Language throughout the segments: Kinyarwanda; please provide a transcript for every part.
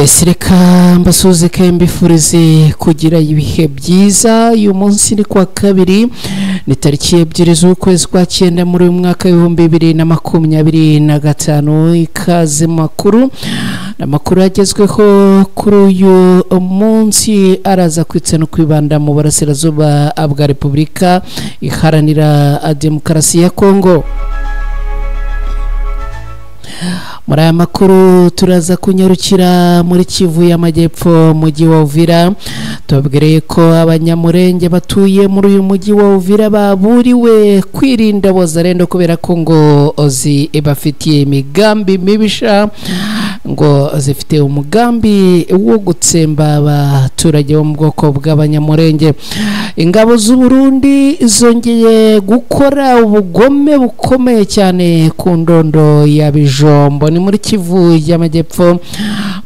Reka mbasuze mbifurize kugira ibihe byiza. Uyu munsi ni kwa kabiri, ni tariki 2 z'ukwezi kwa 9 muri mwaka 2025. Ikaze makuru n'amakuru yagezweho kuri uyu munsi araza kwitsa no kwibanda mu burasirazuba bwa Repubulika Iharanira Demokarasi ya Kongo. Muri aya makuru turaza kunyarukira muri Kivu y'Amajyepfo mujyi wa Uvira. Tubabwireye ko abanyamurenge batuye muri uyu mujyi wa Uvira baburiwe kwirinda Wazalendo kubera ko ngo bafitiye imigambi mibisha, ngo zifite umugambi wo gutsemba abaturage bo mu bwoko bw'abanyamurenge. Ingabo z'u Burundi zongeye gukora ubugome bukomeye cyane ku ndondo ya Bijombo, ni muri Kivu y'Amajyepfo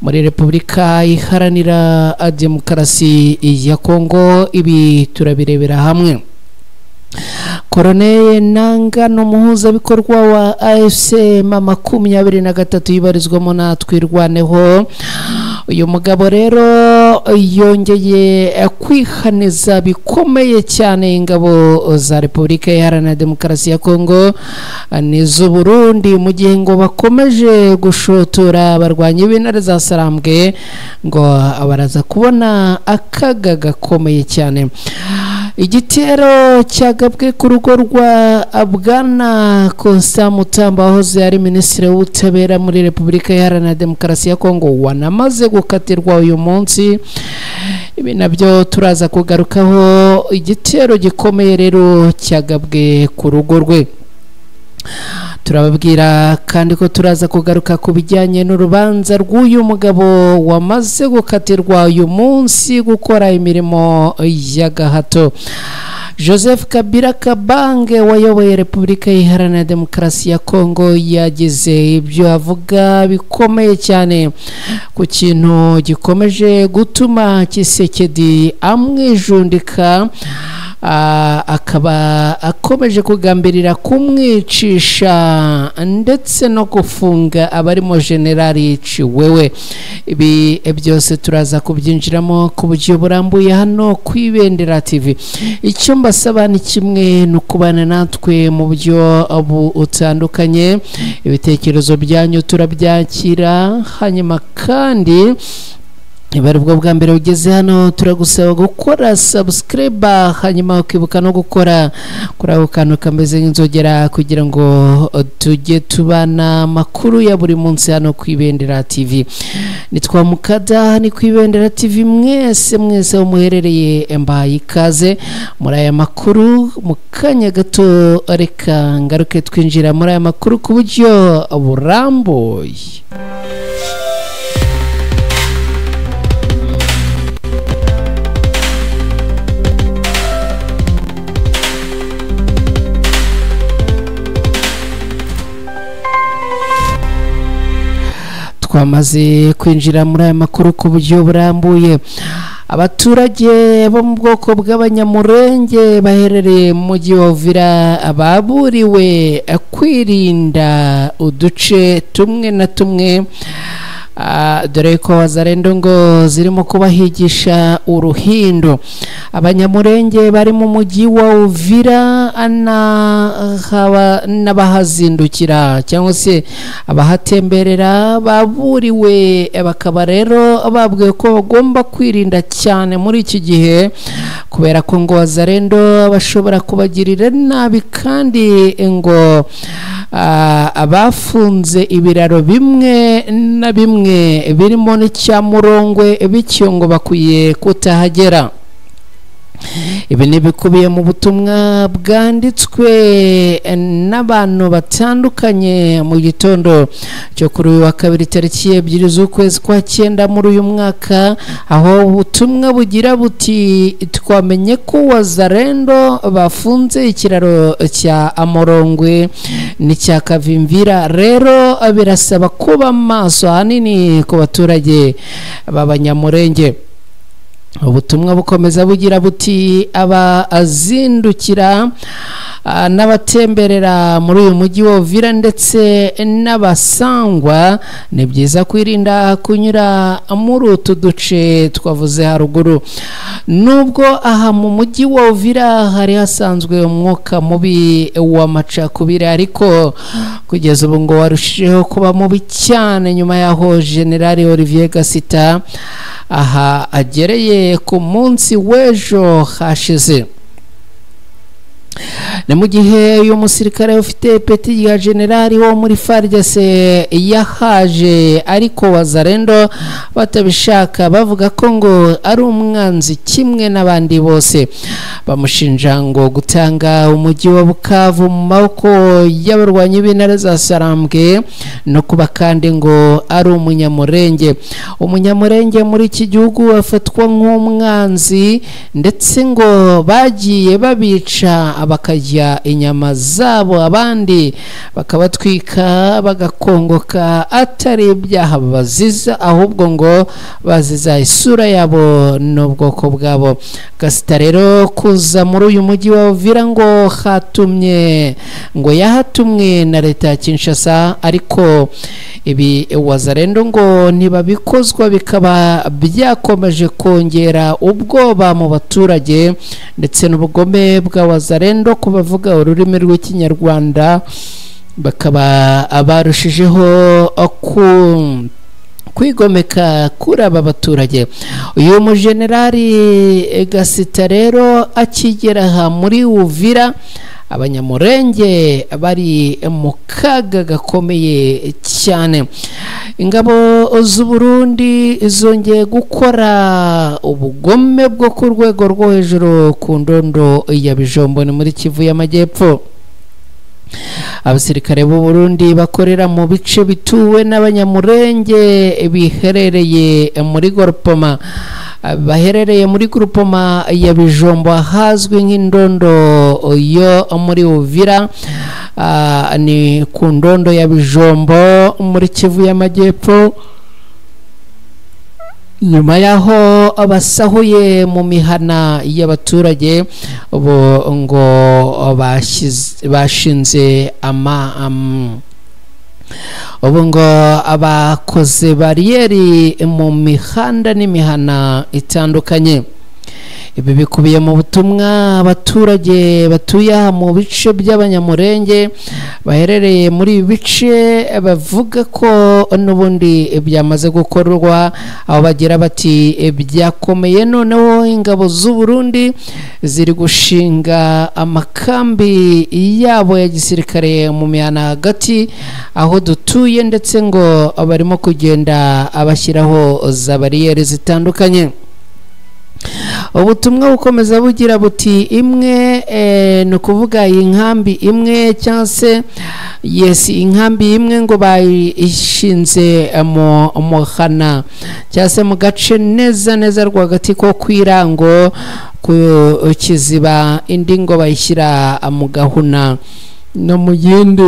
muri Repubulika Iharanira Demokarasi ya Kongo. Ibi turabirebera hamwe. Colonel Nanga n'umuhuzabikorwa wa AFC mama 23 yibarizwamo natwirwaneho. Uyu mugabo rero yongeye kwihaniza bikomeye cyane ingabo za Repubulika Iharanira Demokarasi ya Kongo n'iz'u Burundi mu gihe ngo bakomeje gushotora abarwanyi b'intare za Sarambwe, ngo abaraza kubona akaga gakomeye cyane. Igitero cyagabwe ku rugo rwa Bwana Constant Mutamba wahoze ari minisitiri w'ubutabera muri Repubulika Iharanira Demokarasi ya Kongo wanamaze gukatirwa uyu munsi. Ibi nabyo turaza kugarukaho. Igitero gikomeye rero cyagabwe ku rugo rwe. Turababwira kandi ko turaza kugaruka ku bijyanye n'urubanza rw'uyu mugabo wamaze gukatirwa uyu munsi gukora imirimo y'agahato. Joseph Kabila Kabange wayoboye Repubulika Iharanira Demokarasi ya Kongo yagize ibyo avuga bikomeye cyane ku kintu gikomeje gutuma Tshisekedi amwijundika, akaba akomeje kugambirira kumwicisha ndetse no gufunga abarimo Generali Ciwewe. Ibi byose turaza kubyinjiramo ku buryo burambuye hano ku Ibendera TV. Icyo mbasaba ni kimwe, no kubana natwe mu buryo butandukanye. Ibitekerezo byanyu turabyakira, hanyuma kandi ibari bwo bwa mbere ugeze hano turagusaba gukora subscribe, hanyuma ukibuka no gukora kuri ako kantu kameze nk'inzogera kugira ngo tujye tubana makuru ya buri munsi hano ku Ibendera TV. Nitwa Mukada, ni ku Ibendera TV. Mwese aho muherereye mbaye ikaze muri aya makuru. Mu kanya gato reka ngaruke twinjira muri aya makuru ku buryo burambuye. Twamaze kwinjira muri aya makuru ku buryo burambuye. Abaturage bo mu bwoko bw'abanyamurenge baherereye mu mujyi wa Uvira baburiwe kwirinda uduce tumwe na tumwe, dore ko Wazalendo ngo zirimo kubahigisha uruhindo. Abanyamurenge bari mu mujyi wa Uvira n'abahazindukira cyangwa se abahatemberera baburiwe, bakaba rero babwiwe ko bagomba kwirinda cyane muri iki gihe kubera ko ngo Wazalendo bashobora kubagirira nabi, kandi ngo abafunze ibiraro bimwe na bimwe birimo n'Icyamurongwe bityo ngo bakwiye kutahagera. Ibi nibikubiye mu butumwa bwanditswe n'abantu batandukanye mu gitondo cyo kuri uyu wa kabiri tariki 2 z'ukwezi kwa 9 muri uyu mwaka, aho ubutumwa bugira buti twamenye ko Wazalendo bafunze ikiraro cya Amurongwe n'icya Kavimvira, rero birasaba kuba maso hanini ku baturage b'abanyamurenge. Ubutumwa bukomeza bugira buti abazindukira n'abatemberera muri uyu mujyi wa Uvira ndetse n'abasangwa ni byiza kwirinda kunyura muri utu duce twavuze haruguru. Nubwo aha mu mujyi wa Uvira hari hasanzwe umwuka mubi w'amacakubiri, ariko kugeza ubu ngo warushijeho kuba mubi cyane nyuma yaho General Olivier Gasita aha agereye ku munsi w'ejo hashize. Ni mu gihe uyu musirikare ufite peti ya generali wo muri FARDC yahaje, ariko Wazalendo batabishaka bavuga ko ngo ari umwanzi kimwe n'abandi bose. Bamushinja ngo gutanga umujyi wa Bukavu mu maboko y'abarwanyi b'intare za Sarambwe no kuba kandi ngo ari umunyamurenge. Umunyamurenge muri iki gihugu afatwa nk'umwanzi, ndetse ngo bagiye babica bakarya inyama zabo, abandi bakabatwika bagakongoka, atari ibyaha baziza ahubwo ngo baziza isura yabo n'ubwoko bwabo. Gasita rero kuza muri uyu mujyi wa Uvira ngo yahatumwe na leta ya Kinshasa, ariko ibi Wazalendo ngo ntibabikozwa, bikaba byakomeje kongera ubwoba mu baturage ndetse n'ubugome bwa Wazalendo ku bavuga ururimi rw'ikinyarwanda, bakaba barushijeho kwigomeka kuri aba baturage. Uyu mujenerali Gasita rero akigera aha muri Uvira, abanyamurenge bari mu kaga gakomeye cyane. Ingabo z'u Burundi zongeye gukora ubugome bwo ku rwego rwo hejuru ku ndondo ya Bijombo ni muri Kivu y'Amajyepfo. Abasirikare b'u Burundi bakorera mu bice bituwe n'abanyamurenge biherereye muri Gorpoma, baherereye muri Grupoma ya Bijombo hazwi nk'indondo yo muri Uvira, ni ku ndondo ya Bijombo muri Kivu y'Amajyepfo. Nyuma yaho abasahuye mu mihana y'abaturage, ubu ngo bashinze ubu ngo abakoze bariyeri mu mihanda n'imihana itandukanye. Ibi bikubiye mu butumwa abaturage batuye mu bice by'abanyamurenge baherereye muri ibi bice bavuga ko n'ubundi byamaze gukorwa, aho bagira bati byakomeye, noneho ingabo z'u Burundi ziri gushinga amakambi yabo ya gisirikare mu mihana hagati aho dutuye, ndetse ngo barimo kugenda abashyiraho za bariyeri zitandukanye. Ubutumwa bukomeza bugira buti imwe ni ukuvuga inkambi imwe cyangwa se inkambi imwe ngo bayishinze mu muhana cyangwa se mu gace neza neza rwagati ko kwirango ku Kiziba, indi ngo bayishyira mu Gahuna no mu yindi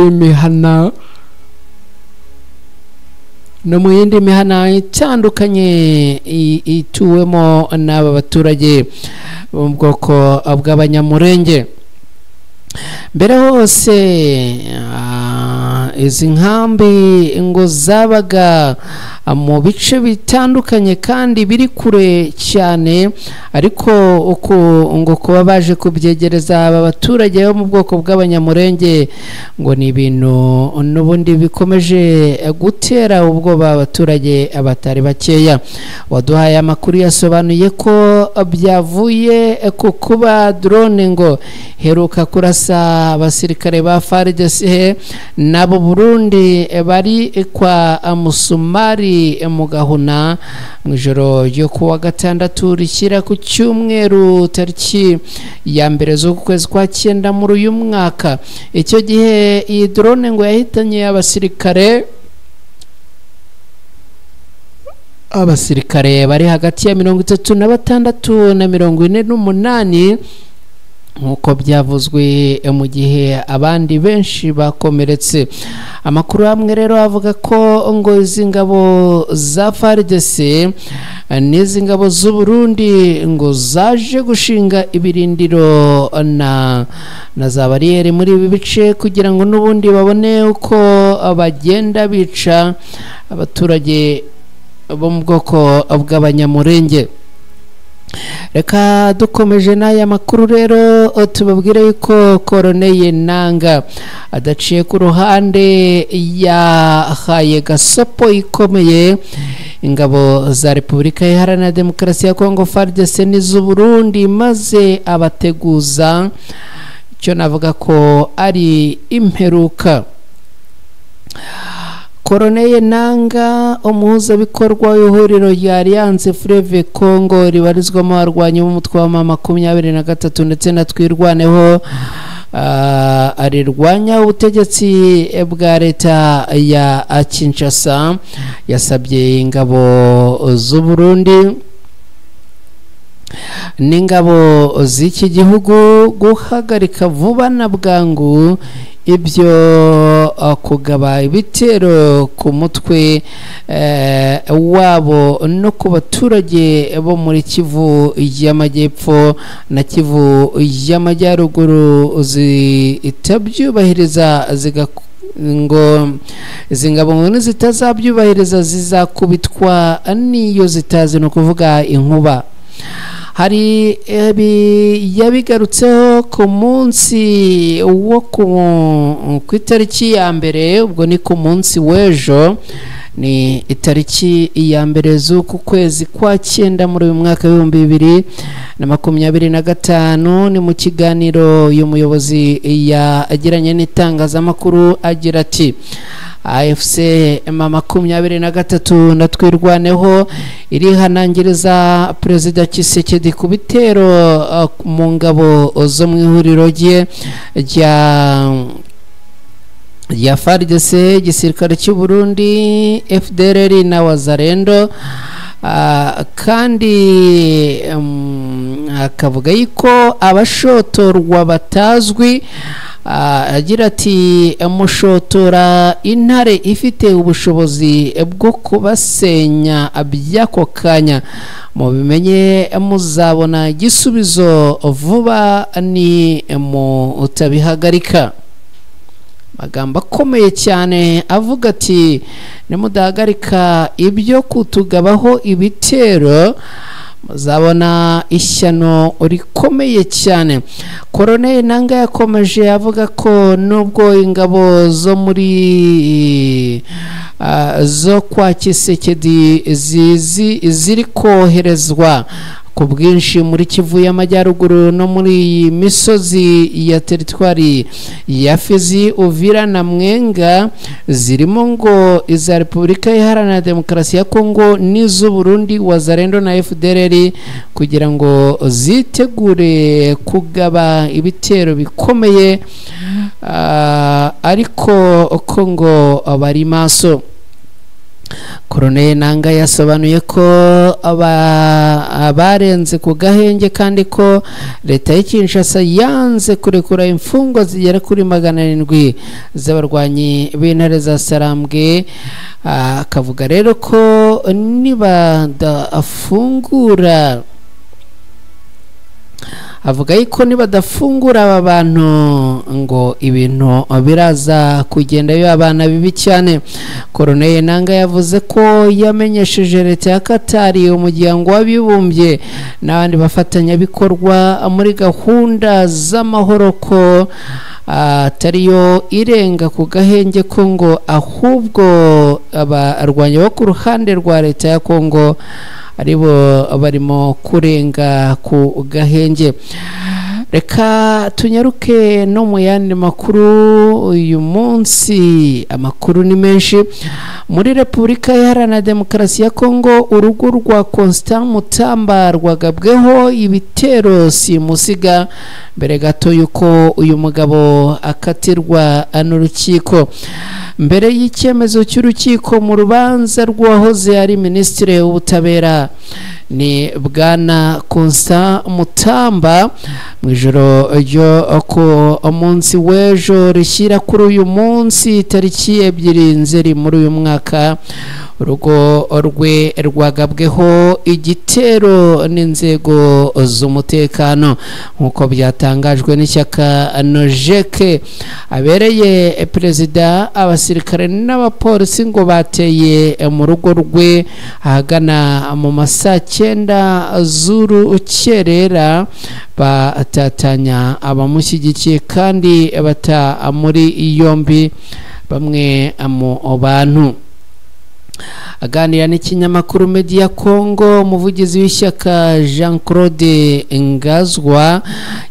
mihana itandukanye ituwemo n'aba baturage mu bwoko bw'abanyamurenge. Mbere hose izi nkambi ngo zabaga mu bice bitandukanye kandi biri kure cyane, ariko uko ngo kuba baje kubyegereza aba baturage bo mu bwoko bw'abanyamurenge ngo ni ibintu n'ubundi bikomeje gutera ubwoba abaturage abatari bakeya. Waduhaye amakuru yasobanuye ko byavuye ku kuba drone ngo heruka kurasa abasirikare ba FARDC n'abo Burundi bari kwa Musumari mu Gahuna mu ijoro ryo kuwa gatandatu rishyira ku cyumweru tariki ya mbere z'ukwezi kwa 9 muri uyu mwaka. Icyo gihe iyi drone ngo yahitanye abasirikare bari hagati ya 36 na 48 nk'uko byavuzwe mu gihe abandi benshi bakomeretse. Amakuru amwe rero avuga ko ngo izi ngabo za FARDC n'izi ngabo z'u Burundi ngo zaje gushinga ibirindiro na za bariyeri muri ibi bice kugira ngo n'ubundi babone uko bagenda bica abaturage bo mu bwoko bw'abanyamurenge. Reka dukomeje n'aya makuru rero tubabwire yuko Koroneye Nanga adaciye ku ruhande yahaye gasopo ikomeye ingabo za Repubulika Iharanira Demokarasi ya Kongo FARDC n'iz'u Burundi, maze abateguza icyo navuga ko ari imperuka. Koroneye Nanga, umuhuzabikorwa w'ihuriro rya Alliance Fleuve Congo ribarizwamo abarwanyi b'umutwe wa M23 ndetse na Twirwaneho arirwanya ubutegetsi bwa leta ya Kinshasa, yasabye ingabo z'u Burundi n'ingabo z'iki gihugu guhagarika vuba na bwangu ibyo kugaba ibitero ku mutwe wabo no ku baturage bo muri Kivu y'Amajyepfo na Kivu y'Amajyaruguru zitabyubahiriza ngo izi ngabo ngo zitazabyubahiriza zizakubitwa n'iyo zitazi, no kuvuga inkuba. Hari yabigarutseho ku munsi wo ku itariki ya mbere, ubwo ni ku munsi w'ejo, ni itariki ya mbere z'uku kwezi kwa 9 muri uyu mwaka w'2025. ni mu kiganiro uyu muyobozi yagiranye n'itangazamakuru agira ati AFC M23 na Twirwaneho irihanangiriza Perezida Tshisekedi ku bitero mu ngabo zo mu ihuriro rye rya FARDC, igisirikare cy'u Burundi, FDLR na Wazalendo, kandi akavuga yuko abashotorwa batazwi. Agira ati mushotora intare ifite ubushobozi bwo kubasenya by'ako kanya, mubimenye muzabona igisubizo vuba ni mutabihagarika. Magambo akomeye cyane avuga ati nimudahagarika ibyo kutugabaho ibitero muzabona ishyano rikomeye cyane. Koroneye Nanga yakomeje avuga ko nubwo ingabo zo muri zo kwa Tshisekedi ziri koherezwa ku bwinshi muri Kivu y'Amajyaruguru no muri misozi ya teritwari ya Fizi, Uvira na Mwenga, zirimo ngo iza Repubulika Iharanira Demokarasi ya Kongo n'iz'u Burundi, Wazalendo na FDLR, kugira ngo zitegure kugaba ibitero bikomeye, ariko Kongo bari maso. Koroneye Nanga yasobanuye ko abarenze ku gahenge kandi ko leta ya Kinshasa yanze kurekura imfungwa zigera kuri 700 z'abarwanyi b'intare za Sarambwe. Akavuga rero ko nibadafungura avuga yuko nibadafungura aba bantu ngo ibintu biraza kugenda abana bibi cyane. Koroneye Nanga yavuze ko yamenyesheje leta ya Katari, umuryango w'abibumbye n'abandi bafatanyabikorwa muri gahunda z'amahoro ko atariyo irenga ku gahenge ko ngo ahubwo abarwanyi bo ku ruhande rwa leta ya Kongo aribo barimo kurenga ku gahenge. Reka tunyaruke no mu yandi makuru uyu munsi. Amakuru ni menshi. Muri Repubulika Iharanira Demokarasi ya Kongo, urugo rwa Constant Mutamba rwagabweho ibitero simusiga mbere gato yuko uyu mugabo akatirwa n'urukiko. Mbere y'icyemezo cy'urukiko mu rubanza rwahoze ari Minisitiri w'Ubutabera ni bwana Constant Mutamba mu ijoro ryo ku munsi w'ejo rishyira kuri uyu munsi tariki 2 Nzeri muri uyu mwaka urugo rwe rwagabweho igitero n'inzego z'umutekano nk'uko byatangajwe n'ishyaka Nojeke abereye perezida. Abasirikare n'abapolisi ngo bateye mu rugo rwe ahagana mu masaa 9 z'urukerera batatanya abamushyigikiye kandi bata muri yombi bamwe mu bantu. Aganira n'ikinyamakuru Media Congo, umuvugizi w'ishyaka Jean Claude Ngazwa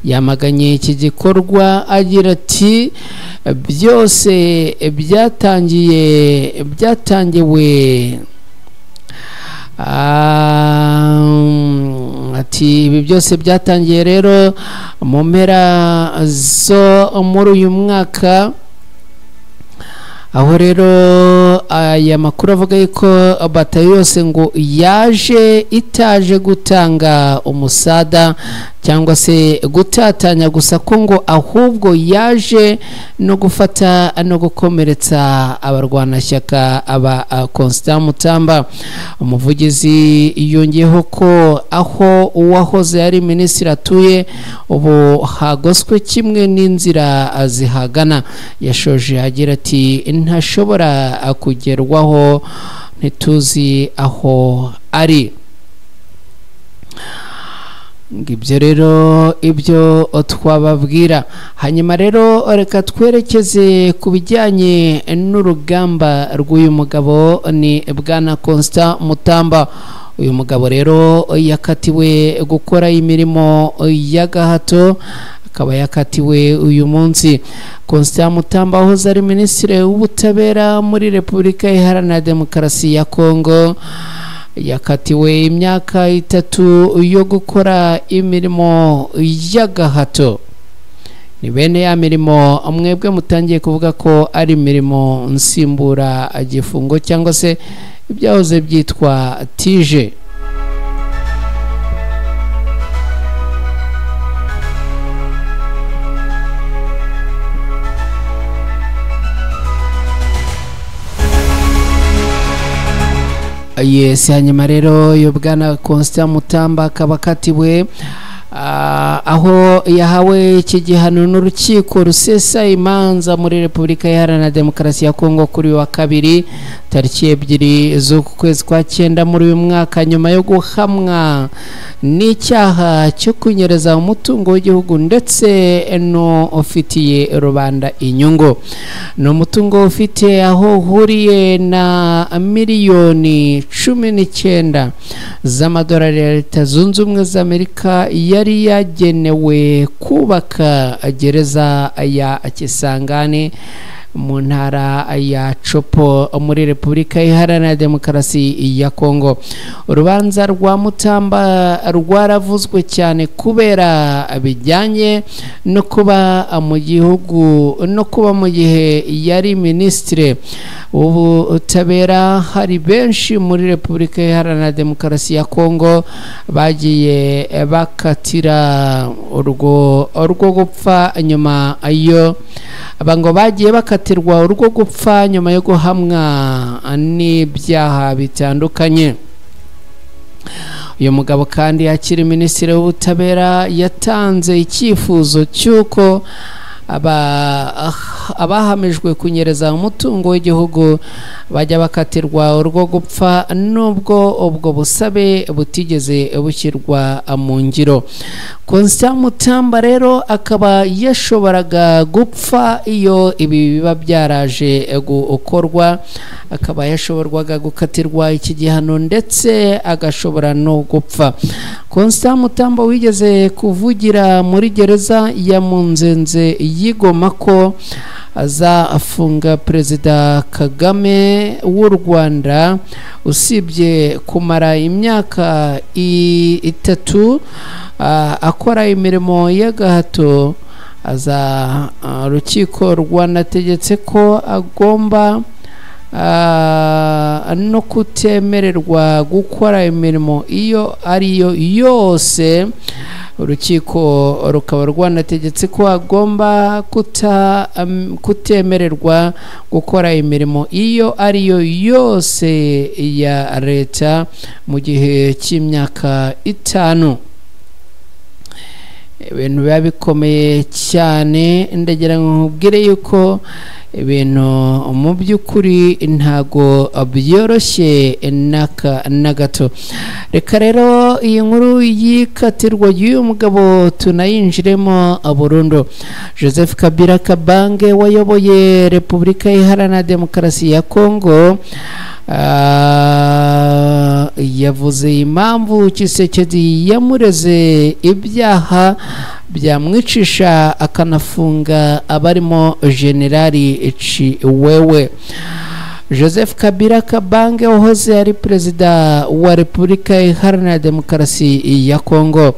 yamaganye iki gikorwa agira ati byose byatangiwe ati ibi byose byatangiye rero mu mpera zo muri uyu mwaka, aho rero aya makuru avuga yuko batayo yose ngo yaje itaje gutanga umusada cyangwa se gutatanya gusa, ko ngo ahubwo yaje no gufata no gukomeretsa abarwanashyaka aba Constant Mutamba. Umuvugizi yongeyeho ko aho uwahoze ari minisitiri atuye ubu hagoswe kimwe n'inzira zihagana. Yashoje agira ati ntashobora kugerwaho, ntituzi aho ari. Ngibyo rero ibyo twababwira. Hanyuma rero reka twerekeze ku bijyanye n'urugamba rw'uyu mugabo, ni bwana Constant Mutamba. Uyu mugabo rero yakatiwe gukora imirimo y'agahato, akaba yakatiwe uyu munsi. Constant Mutamba ahoze ari minisitiri w'ubutabera muri Repubulika Iharanira Demokarasi ya Kongo yakatiwe imyaka 3 yo gukora imirimo y'agahato. Ni bene ya mirimo mwebwe mutangiye kuvuga ko ari imirimo nsimbura igifungo cyangwa se ibyahoze byitwa tije. Yes, hanyuma rero yo bwana Constant Mutamba akaba akatiwe aho yahawe iki gihano n'urukiko rusesa imanza muri Repubulika Iharanira Demokarasi ya Kongo kuri wa 2 tariki 2 z'ukwezi kwa 9 muri uyu mwaka, nyuma yo guhamwa n'icyaha cyo kunyereza umutungo w'igihugu ndetse no ufitiye rubanda inyungu. No mutungo ufite aho huriye na miliyoni 19 z'amadolari ya Leta Zunze Ubumwe za Amerika yari yagenewe kubaka gereza ya Kisangani mu ntara ya Chopo muri Repubulika Iharanira Demokarasi ya Kongo. Urubanza rwa Mutamba rwaravuzwe cyane kubera bijyanye no kuba mu gihugu no kuba mu gihe yari minisitiri w'ubutabera. Hari benshi muri Repubulika Iharanira Demokarasi ya Kongo bagiye bakatira urwo gupfa nyuma ayo abango bagiye bakatirwa urwo gupfa nyuma yo guhamwa n'ibyaha bitandukanye. Uyu mugabo kandi akiri minisitiri w'ubutabera yatanze icyifuzo cy'uko abahamijwe kunyereza umutungo w'igihugu bajya bakatirwa urwo gupfa nubwo ubwo busabe butigeze bushyirwa mu ngiro. Constant Mutamba rero akaba yashoboraga gupfa iyo ibi biba byaraje gukorwa, akaba yashoborwaga gukatirwa iki gihano ndetse agashobora no gupfa. Constant Mutamba wigeze kuvugira muri gereza ya Munzenze yigoma ko azafunga Perezida Kagame w'u Rwanda, usibye kumara imyaka 3 akora imirimo y'agahato. Urukiko rwanategetse ko agomba no kutemererwa gukora imirimo iyo ariyo yose. Urukiko rukaba rwanategetse ko agomba kutemererwa gukora imirimo iyo ariyo yose ya leta mu gihe cy'imyaka 5. Ibintu biba bikomeye cyane, ndagira ngo nkubwire yuko ibintu mu by'ukuri ntago byoroshye na gato. Reka rero iyi nkuru y'ikatirwa y'uyu mugabo tunayinjiremo burundu. Joseph Kabila Kabange wayoboye Repubulika Iharanira Demokarasi ya Kongo yavuze impamvu Tshisekedi yamureze ibyaha byamwicisha akanafunga abarimo Generali Chiwewe. Joseph Kabila Kabange wahoze ari perezida wa Repubulika Iharanira Demokarasi ya Kongo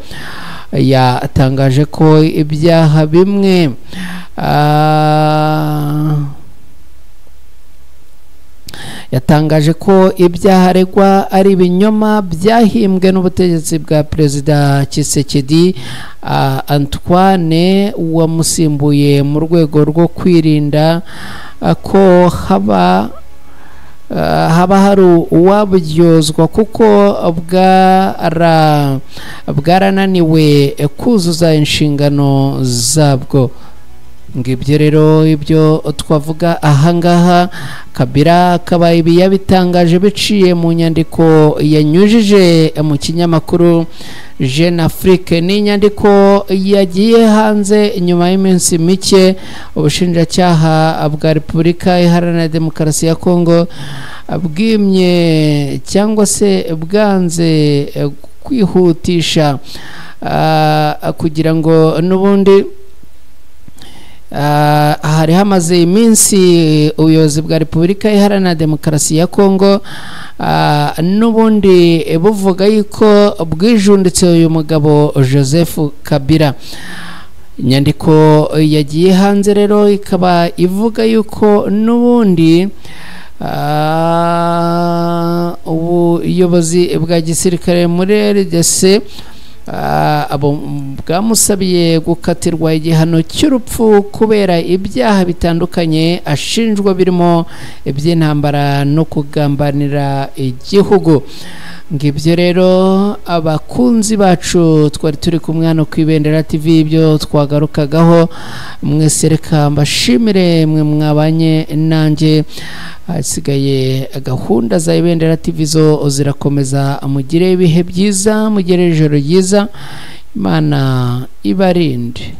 yatangaje ko ibyaha bimwe yatangaje ko ibyaha aregwa ari ibinyoma byahimbwe n'ubutegetsi bwa perezida Tshisekedi Antoine wamusimbuye mu rwego rwo kwirinda ko haba hari uwaburyozwa kuko bwarananiwe kuzuza inshingano zabwo. Ngibyo rero ibyo twavuga ahangaha. Kabila akaba ibi yabitangaje biciye mu nyandiko yanyujije mu kinyamakuru Jeune Afrique. Ni inyandiko yagiye hanze nyuma y'iminsi mike ubushinjacyaha bwa Repubulika Iharanira Demokarasi ya Kongo bwimye cyangwa se bwanze kwihutisha kugira ngo n'ubundi hari hamaze iminsi ubuyobozi bwa Repubulika Iharanira Demokarasi ya Kongo n'ubundi buvuga yuko bwijunditse uyu mugabo Joseph Kabila. Inyandiko yagiye hanze rero ikaba ivuga yuko n'ubundi ubuyobozi bwa gisirikare muri RDC bwamusabiye gukatirwa igihano cy'urupfu kubera ibyaha bitandukanye ashinjwa birimo iby'intambara no kugambanira igihugu. Ngibyo rero abakunzi bacu twari turi kumwe hano ku Ibendera TV ibyo twagarukagaho. Mwese reka mbashimire mwe mwabanye nanjye. Hasigaye gahunda za Ibendera TV zo zirakomeza. Mugire ibihe byiza, mugire ijoro ryiza, Imana ibarinde.